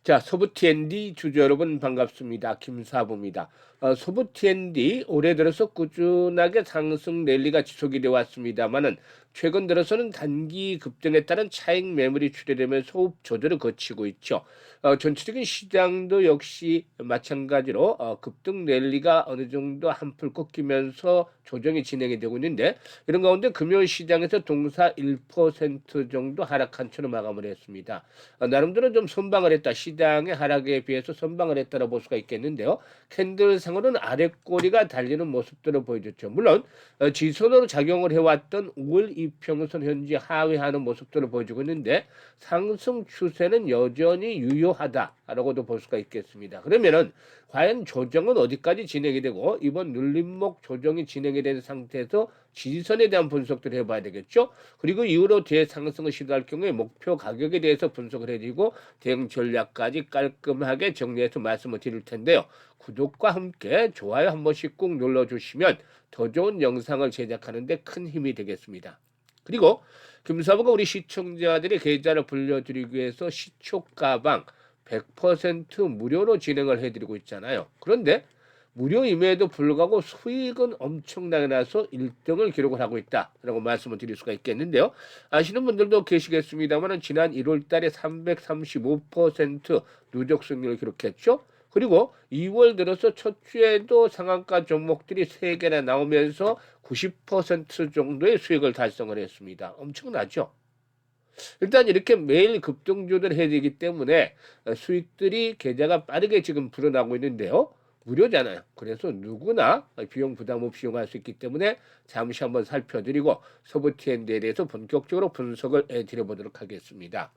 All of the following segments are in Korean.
자, 소부 T&D 주주 여러분 반갑습니다. 김사부입니다. 소부 T&D 올해 들어서 꾸준하게 상승 랠리가 지속이 되어 왔습니다만은 최근 들어서는 단기 급등에 따른 차익 매물이 출현되면서 호흡 조절을 거치고 있죠. 전체적인 시장도 역시 마찬가지로 급등 랠리가 어느 정도 한풀 꺾이면서 조정이 진행이 되고 있는데 이런 가운데 금요일 시장에서 동사 1% 정도 하락한 채로 마감을 했습니다. 나름대로 좀 선방을 했다. 시장의 하락에 비해서 선방을 했다고 볼 수가 있겠는데요. 캔들상으로는 아랫꼬리가 달리는 모습들을 보여줬죠. 물론 지선으로 작용을 해왔던 5월 이평선 현재 하회하는 모습들을 보여주고 있는데 상승 추세는 여전히 유효하다라고도 볼 수가 있겠습니다. 그러면은 과연 조정은 어디까지 진행이 되고 이번 눌림목 조정이 진행이 된 상태에서 지지선에 대한 분석들을 해봐야 되겠죠. 그리고 이후로 뒤에 상승을 시도할 경우에 목표 가격에 대해서 분석을 해드리고 대응 전략까지 깔끔하게 정리해서 말씀을 드릴 텐데요. 구독과 함께 좋아요 한 번씩 꼭 눌러주시면 더 좋은 영상을 제작하는 데 큰 힘이 되겠습니다. 그리고 김사부가 우리 시청자들의 계좌를 불려드리기 위해서 시초가방 100% 무료로 진행을 해드리고 있잖아요. 그런데 무료임에도 불구하고 수익은 엄청나게 나서 1등을 기록을 하고 있다라고 말씀을 드릴 수가 있겠는데요. 아시는 분들도 계시겠습니다만 지난 1월 달에 335% 누적 승률을 기록했죠. 그리고 2월 들어서 첫 주에도 상한가 종목들이 3개나 나오면서 90% 정도의 수익을 달성을 했습니다. 엄청나죠? 일단 이렇게 매일 급등조절 해야 되기 때문에 수익들이 계좌가 빠르게 지금 불어나고 있는데요. 무료잖아요. 그래서 누구나 비용 부담 없이 이용할 수 있기 때문에 잠시 한번 살펴드리고 서부 T&D에 대해서 본격적으로 분석을 해드려보도록 하겠습니다.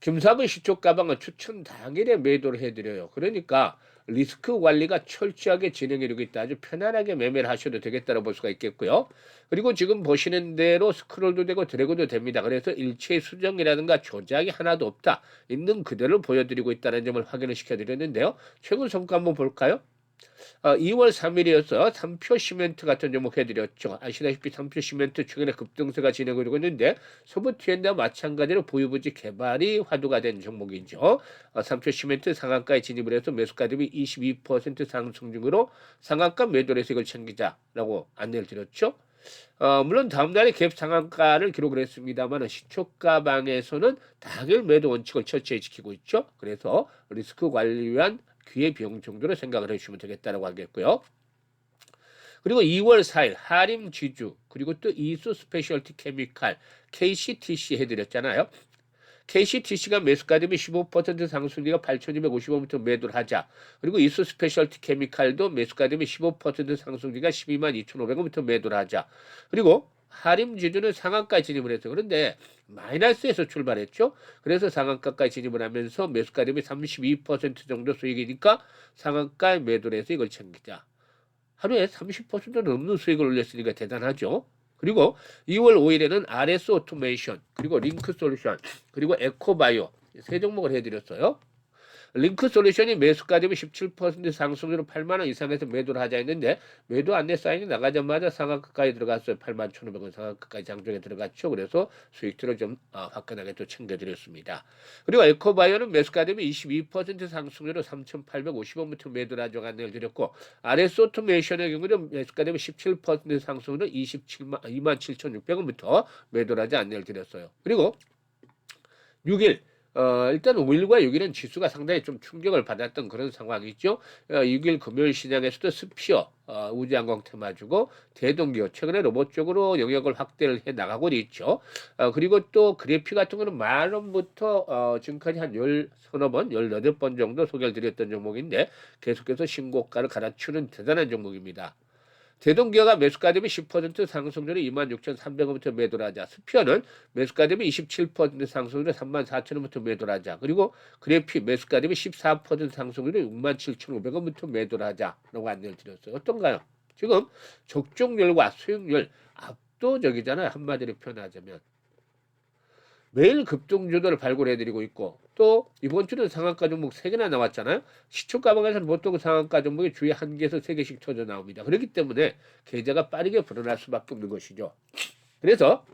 김사부 시초 가방은 추천 당일에 매도를 해드려요. 그러니까 리스크 관리가 철저하게 진행이 되고 있다. 아주 편안하게 매매를 하셔도 되겠다고 볼 수가 있겠고요. 그리고 지금 보시는 대로 스크롤도 되고 드래그도 됩니다. 그래서 일체 수정이라든가 조작이 하나도 없다. 있는 그대로 보여드리고 있다는 점을 확인을 시켜드렸는데요. 최근 성과 한번 볼까요? 2월 3일이어서 삼표 시멘트 같은 종목 해드렸죠. 아시다시피 삼표 시멘트 최근에 급등세가 진행을 되고 있는데 소부 T&D와 마찬가지로 보유부지 개발이 화두가 된 종목이죠. 삼표 시멘트 상한가에 진입을 해서 매수가 대비 22% 상승 중으로 상한가 매도를 해서 이걸 챙기자라고 안내를 드렸죠. 물론 다음날에 갭 상한가를 기록을 했습니다만 시초가 방에서는 당일 매도 원칙을 철저히 지키고 있죠. 그래서 리스크 관리 위한 기회비용 정도로 생각을 해주시면 되겠다라고 하겠고요. 그리고 2월 4일 하림 지주 그리고 또 이수 스페셜티 케미칼 KCTC 해드렸잖아요. KCTC가 매수가 대비 15% 상승기가 8,250원부터 매도를 하자. 그리고 이수 스페셜티 케미칼도 매수가 대비 15% 상승기가 122,500원부터 매도를 하자. 그리고 하림 지주는 상한가에 진입을 했어요. 그런데 마이너스에서 출발했죠. 그래서 상한가까지 진입을 하면서 매수가 대비 32% 정도 수익이니까 상한가에 매도를 해서 이걸 챙기자. 하루에 30% 넘는 수익을 올렸으니까 대단하죠. 그리고 2월 5일에는 RS 오토메이션, 그리고 링크 솔루션, 그리고 에코바이오 세 종목을 해드렸어요. 링크 솔루션이 매수가 되면 17% 상승률로 8만 원 이상에서 매도를 하자 했는데 매도 안내 사인이 나가자마자 상한가까지 들어갔어요. 8만 1,500원 상한가까지 장중에 들어갔죠. 그래서 수익들을 좀 화끈하게 또 챙겨드렸습니다. 그리고 에코바이오는 매수가 되면 22% 상승률로 3,850원부터 매도를 하자고 안내를 드렸고 RS 오토메이션의 경우는 매수가 되면 17% 상승률로 27,600원부터 매도를 하자 안내를 드렸어요. 그리고 6일 일단 5일과 6일은 지수가 상당히 좀 충격을 받았던 그런 상황이죠. 6일 금요일 시장에서도 스피어 우주항공 테마주고 대동기업 최근에 로봇 쪽으로 영역을 확대를 해 나가고 있죠. 그리고 또 그래피 같은 거는 만 원부터 지금까지 한 서너 번, 18번 정도 소개를 드렸던 종목인데 계속해서 신고가를 갈아치우는 대단한 종목입니다. 대동기어가 매수가 대비 10% 상승률이 26,300원부터 매도를 하자. 스피어는 매수가 대비 27% 상승률이 34,000원부터 매도를 하자. 그리고 그래피 매수가 대비 14% 상승률이 67,500원부터 매도를 하자라고 안내를 드렸어요. 어떤가요? 지금 적중률과 수익률 압도적이잖아요. 한마디로 표현하자면. 매일 급등주도를 발굴해드리고 있고 또 이번 주는 상한가 종목 3개나 나왔잖아요. 시초가방에서는 보통 상한가 종목이 주에 1개에서 3개씩 터져 나옵니다. 그렇기 때문에 계좌가 빠르게 불어날 수밖에 없는 것이죠. 그래서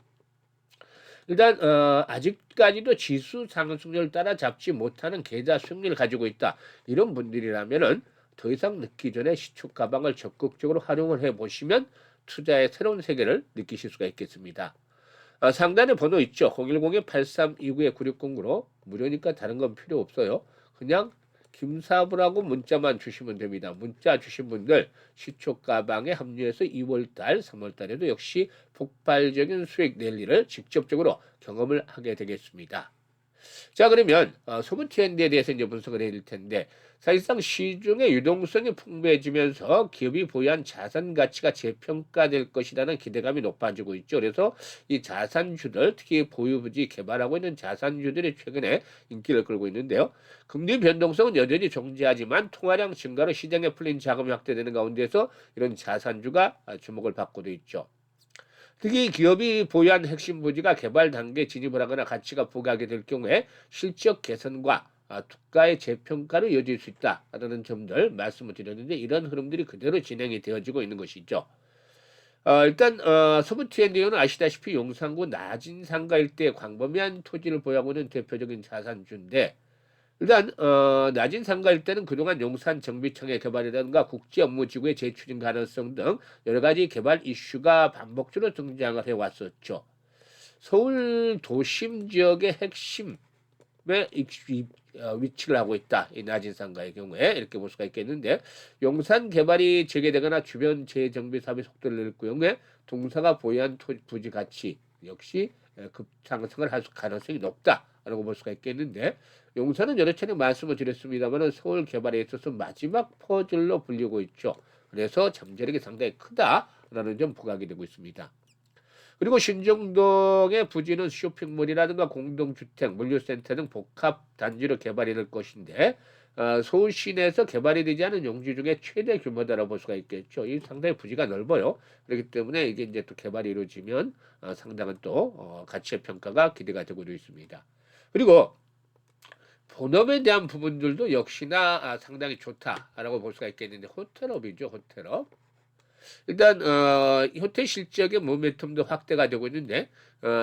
일단 아직까지도 지수 상승률 따라잡지 못하는 계좌 수익률을 가지고 있다. 이런 분들이라면은 더 이상 늦기 전에 시초 가방을 적극적으로 활용을 해 보시면 투자의 새로운 세계를 느끼실 수가 있겠습니다. 상단에 번호 있죠. 010-8329-9609로 무료니까 다른 건 필요 없어요. 그냥 김사부라고 문자만 주시면 됩니다. 문자 주신 분들 시초 가방에 합류해서 2월달, 3월달에도 역시 폭발적인 수익 랠리를 직접적으로 경험을 하게 되겠습니다. 자, 그러면 소문 트렌드에 대해서 이제 분석을 해야 될 텐데, 사실상 시중의 유동성이 풍부해지면서 기업이 보유한 자산 가치가 재평가될 것이라는 기대감이 높아지고 있죠. 그래서 이 자산주들, 특히 보유부지 개발하고 있는 자산주들이 최근에 인기를 끌고 있는데요. 금리 변동성은 여전히 존재하지만 통화량 증가로 시장에 풀린 자금이 확대되는 가운데서 이런 자산주가 주목을 받고도 있죠. 특히 기업이 보유한 핵심 부지가 개발 단계에 진입을 하거나 가치가 부각하게 될 경우에 실적 개선과 주가의 재평가로 이어질 수 있다라는 점들 말씀을 드렸는데, 이런 흐름들이 그대로 진행이 되어지고 있는 것이죠. 일단 소프트앤디어는 아시다시피 용산구 낮은 상가 일대 광범위한 토지를 보유하고 있는 대표적인 자산주인데, 일단 낮은 상가일 때는 그동안 용산 정비청의 개발이라든가 국제 업무지구의 재추진 가능성 등 여러 가지 개발 이슈가 반복적으로 등장을 해왔었죠. 서울 도심 지역의 핵심에 위치를 하고 있다. 이 낮은 상가의 경우에 이렇게 볼 수가 있겠는데, 용산 개발이 재개되거나 주변 재정비 사업의 속도를 낼 경우에 동사가 보유한 부지 가치 역시 급상승을 할 가능성이 높다라고 볼 수가 있겠는데, 용산은 여러 차례 말씀을 드렸습니다만 서울 개발에 있어서 마지막 퍼즐로 불리고 있죠. 그래서 잠재력이 상당히 크다라는 점 부각이 되고 있습니다. 그리고 신정동의 부지는 쇼핑몰이라든가 공동주택, 물류센터 등 복합 단지로 개발이 될 것인데, 서울 시내에서 개발이 되지 않은 용지 중에 최대 규모다라고 볼 수가 있겠죠. 이 상당히 부지가 넓어요. 그렇기 때문에 이게 이제 또 개발이 이루어지면 상당한 또 가치의 평가가 기대가 되고 있습니다. 그리고 본업에 대한 부분들도 역시나 상당히 좋다라고 볼 수가 있겠는데, 호텔업이죠, 호텔업. 일단 호텔 실적의 모멘텀도 확대가 되고 있는데,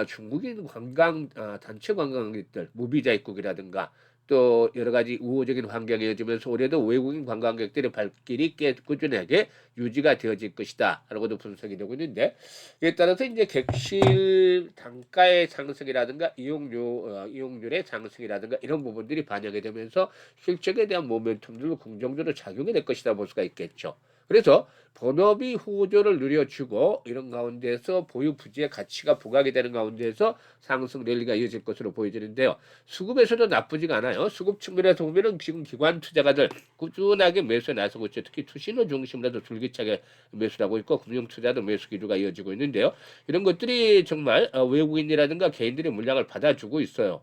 중국인 관광 단체 관광객들 무비자 입국이라든가 또 여러 가지 우호적인 환경이 이어지면서 올해도 외국인 관광객들의 발길이 꽤 꾸준하게 유지가 되어질 것이다라고도 분석이 되고 있는데, 이에 따라서 이제 객실 단가의 상승이라든가 이용률의 상승이라든가 이런 부분들이 반영이 되면서 실적에 대한 모멘텀들도 긍정적으로 작용이 될 것이다 볼 수가 있겠죠. 그래서 본업이 호조를 누려주고 이런 가운데서 보유 부지의 가치가 부각이 되는 가운데서 상승 랠리가 이어질 것으로 보여지는데요. 수급에서도 나쁘지가 않아요. 수급 측면에서 보면은 지금 기관 투자가들 꾸준하게 매수에 나서고 있죠. 특히 투신호 중심으로도 줄기차게 매수를 하고 있고 금융 투자도 매수 기류가 이어지고 있는데요. 이런 것들이 정말 외국인이라든가 개인들의 물량을 받아주고 있어요.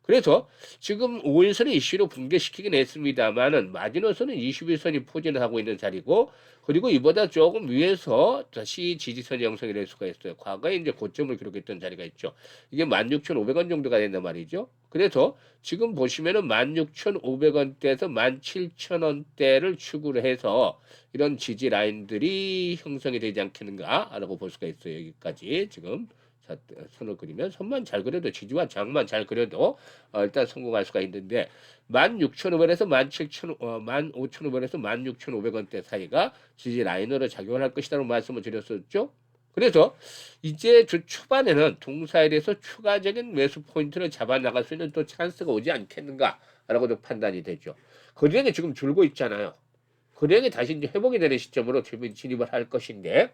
그래서 지금 5일선을 이슈로 붕괴시키긴 했습니다만은 마지노선은 21선이 포진을 하고 있는 자리고, 그리고 이보다 조금 위에서 다시 지지선이 형성이 될 수가 있어요. 과거에 이제 고점을 기록했던 자리가 있죠. 이게 16,500원 정도가 된단 말이죠. 그래서 지금 보시면은 16,500원대에서 17,000원대를 추구를 해서 이런 지지 라인들이 형성이 되지 않겠는가라고 볼 수가 있어요. 여기까지 지금. 자, 선을 그리면 선만 잘 그려도 지지와 장만 잘 그려도 일단 성공할 수가 있는데, 16,500원에서 17,000, 15,500원에서 16,500원대 사이가 지지 라인으로 작용을 할 것이라는 말씀을 드렸었죠. 그래서 이제 주 초반에는 동사에 대해서 추가적인 매수 포인트를 잡아 나갈 수 있는 또 찬스가 오지 않겠는가라고도 판단이 되죠. 거래량이 지금 줄고 있잖아요. 거래량이 다시 이제 회복이 되는 시점으로 진입을 할 것인데,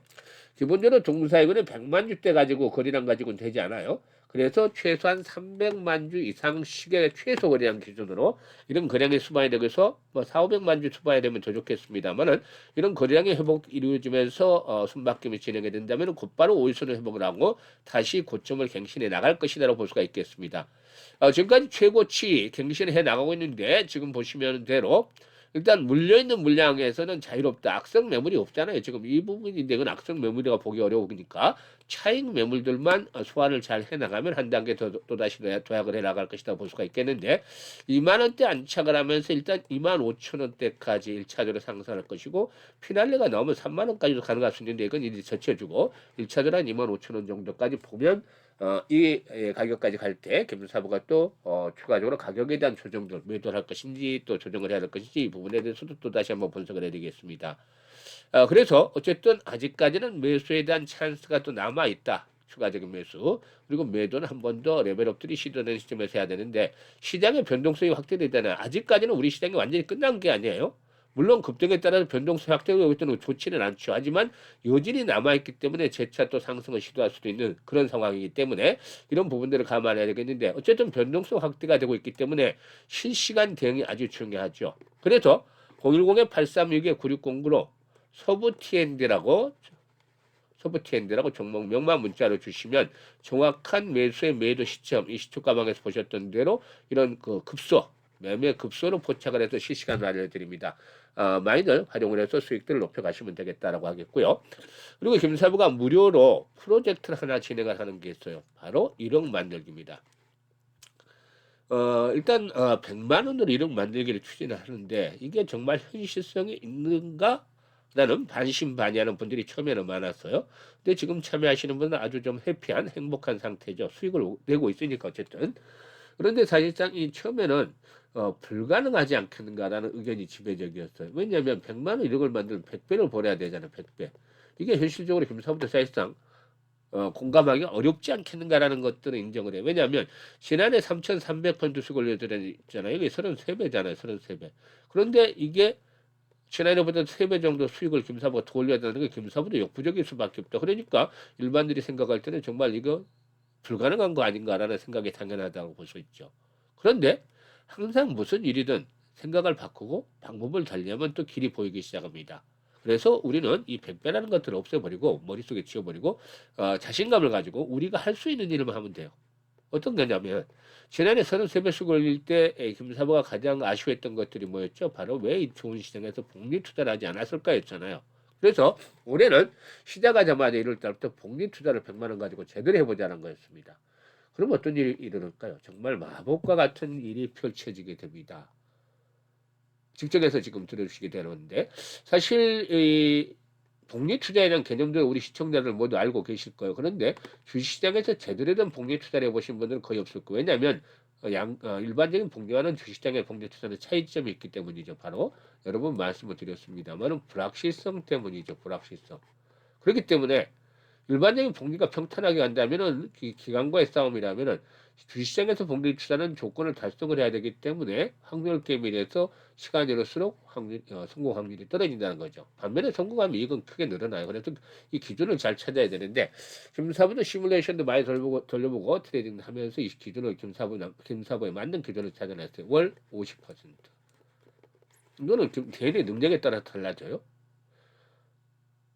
기본적으로 동사이거는 100만 주대 가지고 거래량 가지고는 되지 않아요. 그래서 최소한 300만 주 이상씩의 최소 거래량 기준으로 이런 거래량이 수반이 되고서 뭐 4, 500만 주 수반이 되면 더 좋겠습니다만은, 이런 거래량의 회복이 이루어지면서 숨바뀜이 진행이 된다면 곧바로 5일선을 회복을 하고 다시 고점을 갱신해 나갈 것이라고 볼 수가 있겠습니다. 지금까지 최고치 갱신해 나가고 있는데, 지금 보시면 대로 일단 물려있는 물량에서는 자유롭다. 악성 매물이 없잖아요. 지금 이 부분인데 이건 악성 매물이가 보기 어려우니까 차익 매물들만 소화를 잘 해나가면 한 단계 또다시 도약을 해나갈 것이다 볼 수가 있겠는데, 2만 원대 안착을 하면서 일단 2만 5천 원대까지 1차적으로 상승할 것이고, 피날레가 나오면 3만 원까지도 가능할 수 있는데 이건 이제 젖혀주고 1차적으로 한 2만 5천 원 정도까지 보면 이 가격까지 갈 때 김사부가 또 추가적으로 가격에 대한 조정들 매도를 할 것인지 또 조정을 해야 될 것인지 이 부분에 대해서도 또 다시 한번 분석을 해야 되겠습니다. 그래서 어쨌든 아직까지는 매수에 대한 찬스가 또 남아 있다. 추가적인 매수. 그리고 매도는 한 번 더 레벨업들이 시도되는 시점에서 해야 되는데 시장의 변동성이 확대되잖아요. 아직까지는 우리 시장이 완전히 끝난 게 아니에요. 물론 급등에 따라서 변동성이 확대되고 있다는 좋지는 않죠. 하지만 여진이 남아있기 때문에 재차 또 상승을 시도할 수도 있는 그런 상황이기 때문에 이런 부분들을 감안해야 되겠는데 어쨌든 변동성 확대가 되고 있기 때문에 실시간 대응이 아주 중요하죠. 그래서 010-836-9609로 서부 T&D라고 종목명만 문자로 주시면 정확한 매수의 매도 시점, 이 시초 가방에서 보셨던 대로 이런 그 급소, 매매 급소로 포착을 해서 실시간으로 알려드립니다. 많이들 활용을 해서 수익들을 높여가시면 되겠다라고 하겠고요. 그리고 김사부가 무료로 프로젝트를 하나 진행을 하는 게 있어요. 바로 1억 만들기입니다. 일단 100만 원으로 1억 만들기를 추진하는데 이게 정말 현실성이 있는가? 라는 반신반의하는 분들이 처음에는 많았어요. 근데 지금 참여하시는 분은 아주 좀 해피한 행복한 상태죠. 수익을 내고 있으니까 어쨌든. 그런데 사실상 이 처음에는 불가능하지 않겠는가라는 의견이 지배적이었어요. 왜냐하면 100만 원 1억을 만들면 100배를 벌어야 되잖아요. 100배. 이게 현실적으로 김사부도 사실상 공감하기 어렵지 않겠는가라는 것들을 인정을 해요. 왜냐하면 지난해 3,300펀드 수익 올려드렸잖아요. 이게 33배잖아요. 33배. 그런데 이게 지난해보다 3배 정도 수익을 김사부가 더 올려야 되는 게 김사부도 역부족일 수밖에 없다. 그러니까 일반들이 생각할 때는 정말 이거 불가능한 거 아닌가라는 생각이 당연하다고 볼 수 있죠. 그런데 항상 무슨 일이든 생각을 바꾸고 방법을 달리하면 또 길이 보이기 시작합니다. 그래서 우리는 이 100배라는 것들을 없애버리고 머릿속에 지워버리고 자신감을 가지고 우리가 할 수 있는 일만 하면 돼요. 어떤 거냐면 지난해 33배씩 올릴 때 김사부가 가장 아쉬워했던 것들이 뭐였죠? 바로 왜 이 좋은 시장에서 복리 투자를 하지 않았을까였잖아요. 그래서 올해는 시작하자마자 1월 달부터 복리 투자를 100만 원 가지고 제대로 해보자는 거였습니다. 그럼 어떤 일이 일어날까요? 정말 마법과 같은 일이 펼쳐지게 됩니다. 직접해서 지금 들으시게 되는데 사실 이 복리 투자에 대한 개념들 우리 시청자들 모두 알고 계실 거예요. 그런데 주식시장에서 제대로 된 복리 투자를 해보신 분들은 거의 없을 거예요. 왜냐하면 일반적인 복리와는 주식시장의 복리 투자는 차이점이 있기 때문이죠. 바로 여러분 말씀을 드렸습니다만은 불확실성 때문이죠. 불확실성. 그렇기 때문에 일반적인 복리가 평탄하게 간다면은 기관과의 싸움이라면은 주식시장에서 복리 투자는 조건을 달성을 해야 되기 때문에 확률 게임에 대해서 시간이 들수록 성공 확률이 떨어진다는 거죠. 반면에 성공하면 이익은 크게 늘어나요. 그래서 이 기준을 잘 찾아야 되는데 김사부는 시뮬레이션도 많이 돌려보고 트레이딩 하면서 이 기준을 김사부에 맞는 기준을 찾아냈어요. 월 50%. 이거는 개인의 능력에 따라 달라져요.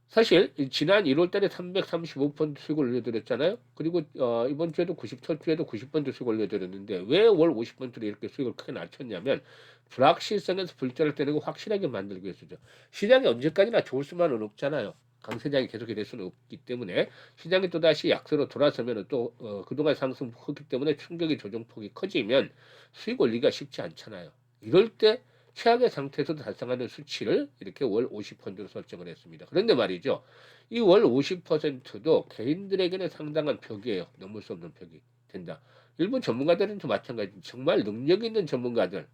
사실 지난 1월 달에 335펀드 수익을 올려드렸잖아요. 그리고 이번 주에도 첫 주에도 90펀드 수익 올려드렸는데 왜 월 50펀드로 이렇게 수익을 크게 낮췄냐면 불확실성에서 불자를 떼는 거 확실하게 만들기 위해서죠. 시장이 언제까지나 좋을 수만은 없잖아요. 강세장이 계속이 될 수는 없기 때문에 시장이 또다시 약세로 돌아서면 또 그동안 상승폭이기 때문에 충격의 조정폭이 커지면 수익 올리기가 쉽지 않잖아요. 이럴 때 최악의 상태에서도 달성하는 수치를 이렇게 월 50%로 설정을 했습니다. 그런데 말이죠. 이 월 50%도 개인들에게는 상당한 벽이에요. 넘을 수 없는 벽이 된다. 일본 전문가들은 또 마찬가지. 정말 능력 있는 전문가들,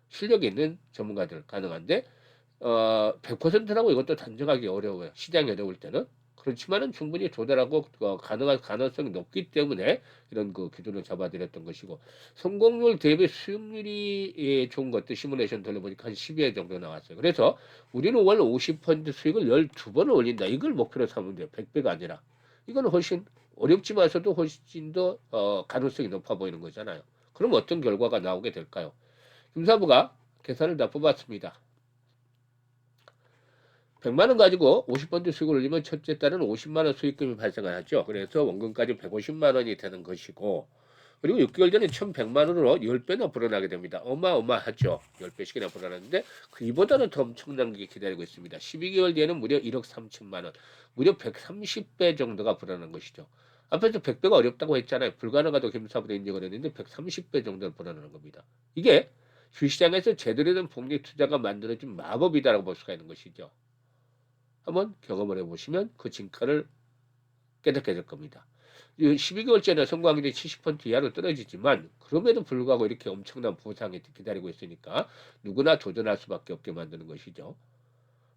실력 있는 전문가들 가능한데 100%라고 이것도 단정하기 어려워요. 시장이 어려울 때는. 그렇지만은 충분히 조달하고 가능한 가능성이 높기 때문에 이런 그 기준을 잡아드렸던 것이고 성공률 대비 수익률이 좋은 것도 시뮬레이션 돌려보니까 한 12회 정도 나왔어요. 그래서 우리는 월 50% 수익을 12번을 올린다. 이걸 목표로 삼으면 돼요. 100배가 아니라. 이건 훨씬 어렵지만서도 훨씬 더 가능성이 높아 보이는 거잖아요. 그럼 어떤 결과가 나오게 될까요? 김사부가 계산을 다 뽑았습니다. 100만 원 가지고 50% 수익을 올리면 첫째 달은 50만 원 수익금이 발생을 하죠. 그래서 원금까지 150만 원이 되는 것이고 그리고 6개월 전에 1100만 원으로 10배나 불어나게 됩니다. 어마어마하죠. 10배씩이나 불어나는데 이보다는 더 엄청난 게 기다리고 있습니다. 12개월 뒤에는 무려 1억 3천만 원, 무려 130배 정도가 불어난 것이죠. 앞에서 100배가 어렵다고 했잖아요. 불가능하다고 김사부도 인정을 했는데 130배 정도를 불어나는 겁니다. 이게 주시장에서 제대로 된 복리 투자가 만들어진 마법이다라고 볼 수가 있는 것이죠. 한번 경험을 해보시면 그 진가를 깨닫게 될 겁니다. 12개월 전에 성공확률이 70% 이하로 떨어지지만 그럼에도 불구하고 이렇게 엄청난 보상이 기다리고 있으니까 누구나 도전할 수밖에 없게 만드는 것이죠.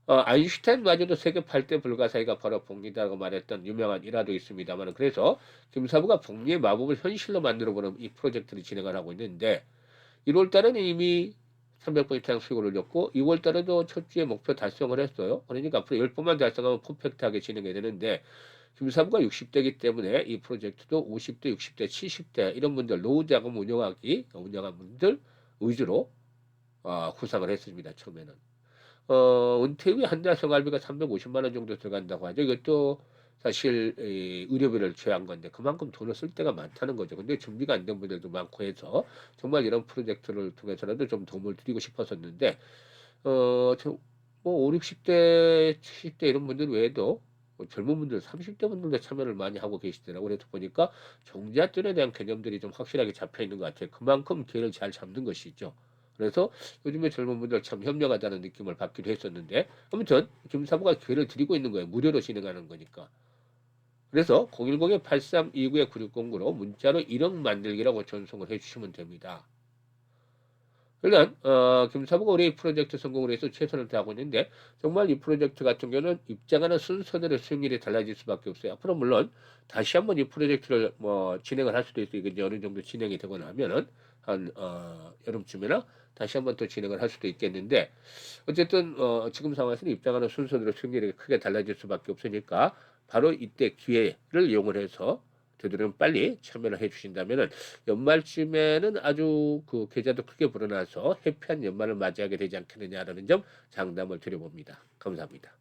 아인슈타인마저도 세계 8대 불가사의가 바로 복리다라고 말했던 유명한 일화도 있습니다만 그래서 김사부가 복리의 마법을 현실로 만들어보는 이 프로젝트를 진행을 하고 있는데 1월 달에는 이미 300번 이상 수익을 올렸고 2월 달에도 첫 주에 목표 달성을 했어요. 그러니까 앞으로 10번만 달성하면 퍼펙트하게 진행이 되는데 김사부가 60대이기 때문에 이 프로젝트도 50대, 60대, 70대 이런 분들 노후 자금 운영한 분들 위주로 구상을 했습니다. 처음에는. 은퇴 후에 한 달 생활비가 350만 원 정도 들어간다고 하죠. 이것도 사실 의료비를 제외한 건데 그만큼 돈을 쓸 때가 많다는 거죠. 근데 준비가 안 된 분들도 많고 해서 정말 이런 프로젝트를 통해서라도 좀 도움을 드리고 싶었었는데 저 뭐 5, 60대, 70대 이런 분들 외에도 뭐 젊은 분들 30대 분들도 참여를 많이 하고 계시더라고요. 그래서 보니까 종잣돈에 대한 개념들이 좀 확실하게 잡혀 있는 것 같아요. 그만큼 기회를 잘 잡는 것이죠. 그래서 요즘에 젊은 분들 참 현명하다는 느낌을 받기도 했었는데 아무튼 김사부가 기회를 드리고 있는 거예요. 무료로 진행하는 거니까. 그래서 010-8329-9609로 문자로 1억 만들기라고 전송을 해주시면 됩니다. 일단 김사부가 우리 프로젝트 성공을 위해서 최선을 다하고 있는데 정말 이 프로젝트 같은 경우는 입장하는 순서대로 수익률이 달라질 수밖에 없어요. 앞으로 물론 다시 한번 이 프로젝트를 뭐 진행을 할 수도 있어요. 이게 이제 어느 정도 진행이 되거나 하면은 한 여름쯤이나 다시 한번 또 진행을 할 수도 있겠는데 어쨌든 지금 상황에서는 입장하는 순서대로 수익률이 크게 달라질 수밖에 없으니까 바로 이때 기회를 이용을 해서 되도록 빨리 참여를 해 주신다면은 연말쯤에는 아주 그 계좌도 크게 불어나서 해피한 연말을 맞이하게 되지 않겠느냐라는 점 장담을 드려봅니다. 감사합니다.